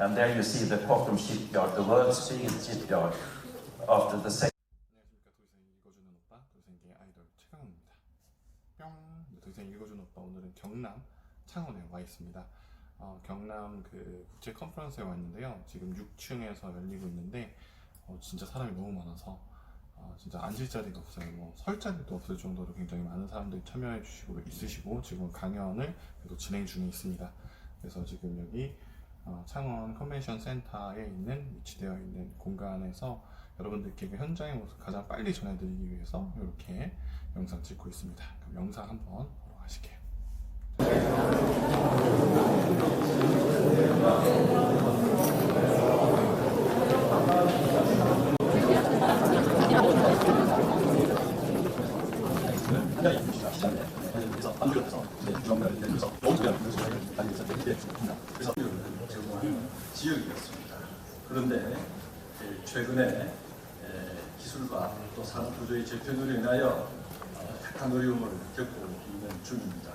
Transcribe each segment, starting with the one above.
And there you see the Potter shipyard, the world's biggest shipyard, after the second. 안녕하십니까. 도시재생 읽어주는 오빠, 도시재생의 아이돌 최강훈입니다. 뿅! 도시재생 읽어주는 오빠, 오늘은 경남 창원에 와 있습니다. 경남 그 국제컨프런스에 와 있는데요. 지금 6층에서 열리고 있는데 진짜 사람이 너무 많아서 진짜 앉을 자리가 없어요. 뭐 설 자리도 없을 정도로 굉장히 많은 사람들이 참여해 주시고 있으시고 지금 강연을 계속 진행 중에 있습니다. 그래서 지금 여기 창원컨벤션센터에 위치되어 있는 공간에서 여러분들께 그 현장의 모습 가장 빨리 전해드리기 위해서 이렇게 영상 찍고 있습니다. 그럼 영상 한번 보러 가실게요. 지역이었습니다. 그런데 최근에 기술과 또 산업구조의 재편으로 인하여 택한 어려움을 겪고 있는 중입니다.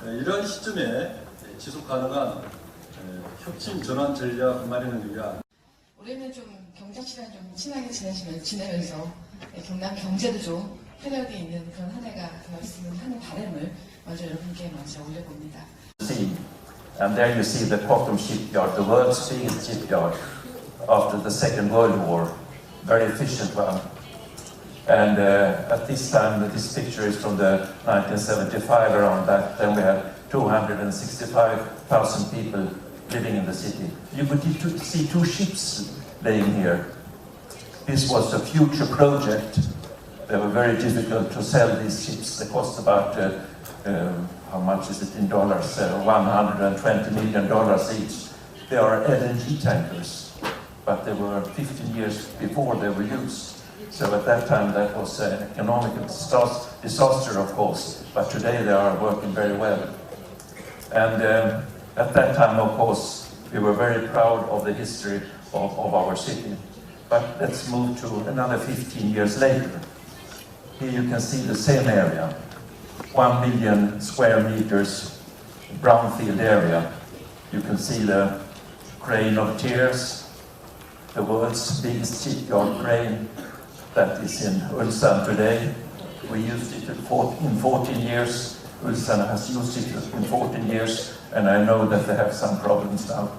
이런 시점에 지속가능한 혁신 전환 전략 마련을 위한 올해는 좀 경작시랑 좀 친하게 지내면서 경남 경제도 좀 활력이 있는 그런 한 해가 되었으면 하는 바람을 먼저 여러분께 먼저 올려봅니다. And there you see the Potter shipyard, the world's biggest shipyard after the Second World War, very efficient one. And at this time, this picture is from the 1975, around that. Then we had 265,000 people living in the city. You could see two ships laying here. This was a future project. They were very difficult to sell these ships. They cost about, how much is it in dollars? $120 million each. They are LNG tankers, but they were 15 years before they were used. So at that time that was an economic disaster, of course, but today they are working very well. And at that time, of course, we were very proud of the history of our city. But let's move to another 15 years later. Here you can see the same area, 1 million square meters brownfield area. You can see the crane of tears, the world's biggest shipyard crane that is in Ulsan today. We used it in 14 years. Ulsan has used it in 14 years, and I know that they have some problems now.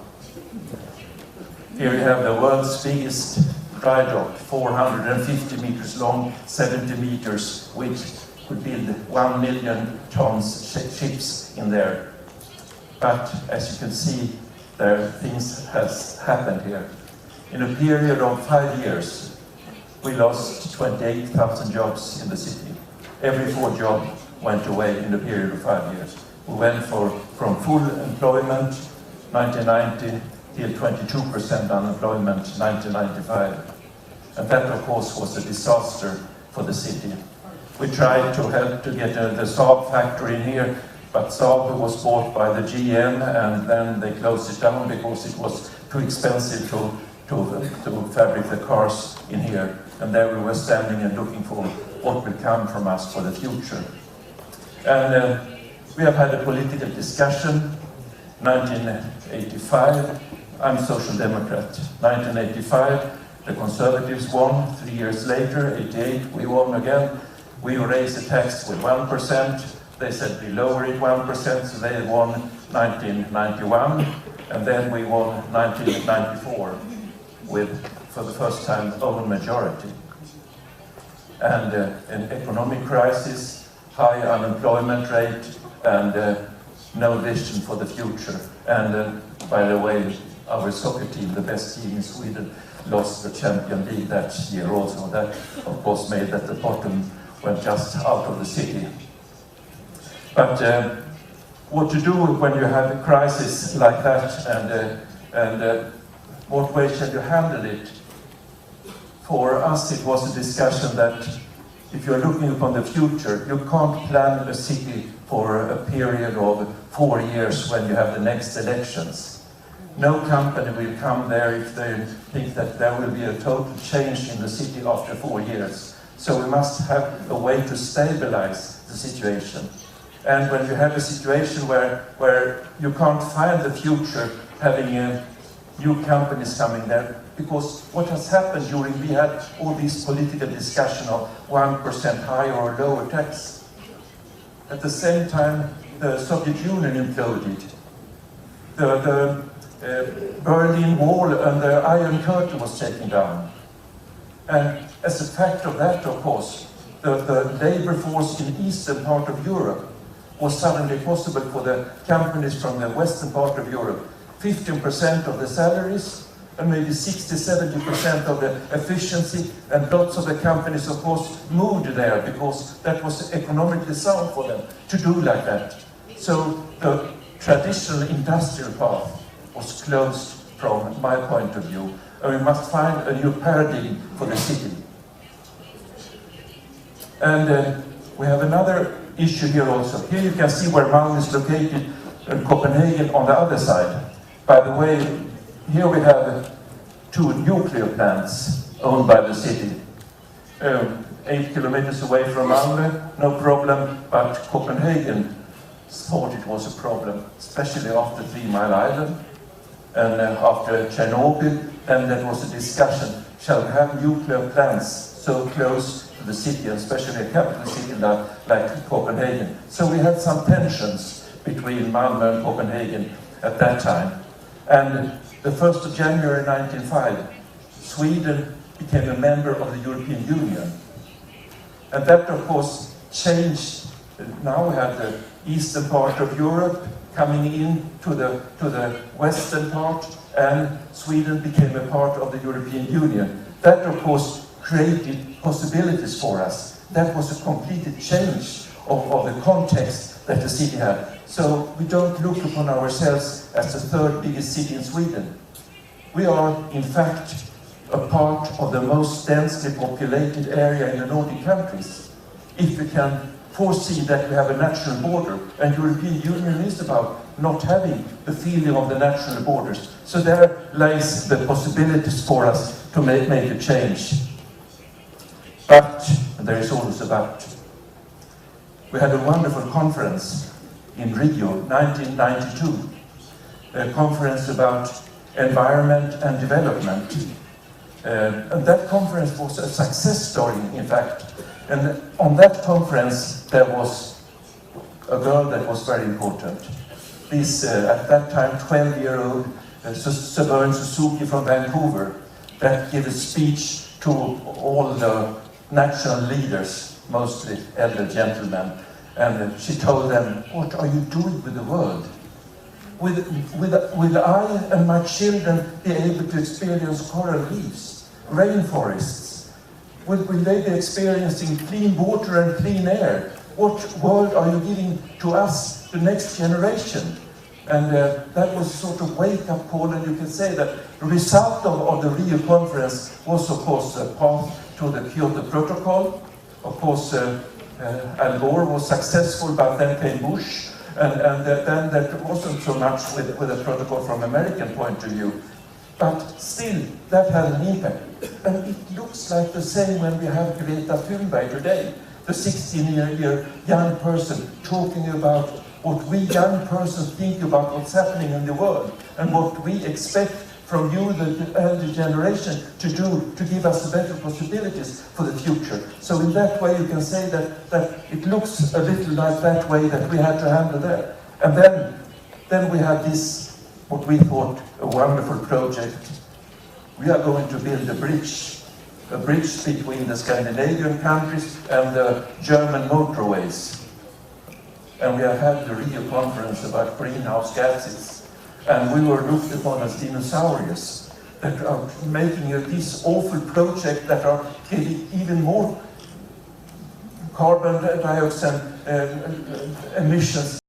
Here you have the world's biggest dry dock, 450 meters long, 70 meters, which could build 1 million tons ships in there. But as you can see, things has happened here. In a period of 5 years, we lost 28,000 jobs in the city. Every 4 jobs went away in a period of 5 years. We went from full employment 1990 till 22% unemployment 1995. And that, of course, was a disaster for the city. We tried to help to get the Saab factory in here, but Saab was bought by the GM, and then they closed it down because it was too expensive to fabricate the cars in here. And there we were standing and looking for what will come from us for the future. And we have had a political discussion. 1985, I'm Social Democrat. 1985, the Conservatives won. 3 years later, 88, we won again. We raised the tax with 1%. They said we lower it 1%, so they won 1991. And then we won 1994 with, for the first time, own majority. And an economic crisis, high unemployment rate, and no vision for the future. And by the way, our soccer team, the best team in Sweden, lost the Champions League that year also. That, of course, made that the bottom went just out of the city. But what to do when you have a crisis like that, and what way shall you handle it? For us, it was a discussion that if you're looking upon the future, you can't plan a city for a period of 4 years when you have the next elections. No company will come there if they think that there will be a total change in the city after 4 years. So we must have a way to stabilize the situation. And when you have a situation where you can't find the future having new companies coming there, because what has happened during, we had all these political discussion of 1% higher or lower tax. At the same time, the Soviet Union imploded. The Berlin Wall and the Iron Curtain was taken down. And as a fact of that, of course, the labor force in the eastern part of Europe was suddenly possible for the companies from the western part of Europe. 15% of the salaries, and maybe 60-70% of the efficiency, and lots of the companies, of course, moved there because that was economically sound for them to do like that. So the traditional industrial path was closed from my point of view, and we must find a new paradigm for the city. And we have another issue here also. Here you can see where Malmö is located, and Copenhagen on the other side. By the way, here we have 2 nuclear plants owned by the city. 8 kilometers away from Malmö, no problem, but Copenhagen thought it was a problem, especially after 3 Mile Island and after Chernobyl, and there was a discussion, shall we have nuclear plants so close to the city, and especially a capital city like Copenhagen. So we had some tensions between Malmö and Copenhagen at that time. And the 1st of January 1905, Sweden became a member of the European Union. And that, of course, changed. Now we have the eastern part of Europe coming in to the western part, and Sweden became a part of the European Union. That, of course, created possibilities for us. That was a complete change of the context that the city had. So we don't look upon ourselves as the 3rd biggest city in Sweden. We are, in fact, a part of the most densely populated area in the Nordic countries. If we can foresee that we have a national border, and European Union is about not having the feeling of the national borders. So there lies the possibilities for us to make a change. But, and there is always a but, we had a wonderful conference in Rio, 1992, a conference about environment and development. And that conference was a success story, in fact. And on that conference, there was a girl that was very important. This, at that time, 12-year-old Severn Suzuki from Vancouver, that gave a speech to all the national leaders, mostly elder gentlemen. And she told them, what are you doing with the world? Will I and my children be able to experience coral reefs, rainforests? Will they be experiencing clean water and clean air? What world are you giving to us, the next generation? And that was sort of wake-up call, and you can say that the result of the Rio conference was, of course, a path to the Kyoto Protocol. Of course, Al Gore was successful, but then came Bush, and then that wasn't so much with a protocol from American point of view. But still, that had an impact. And it looks like the same when we have Greta Thunberg today, the 16-year young person talking about what we young persons think about what's happening in the world, and what we expect from you, the elder generation, to do to give us better possibilities for the future. So in that way you can say that it looks a little like that way that we had to handle there. And then we had this, what we thought a wonderful project. We are going to build a bridge between the Scandinavian countries and the German motorways. And we have had the Rio conference about greenhouse gases. And we were looked upon as dinosaurs that are making these awful projects that are giving even more carbon dioxide emissions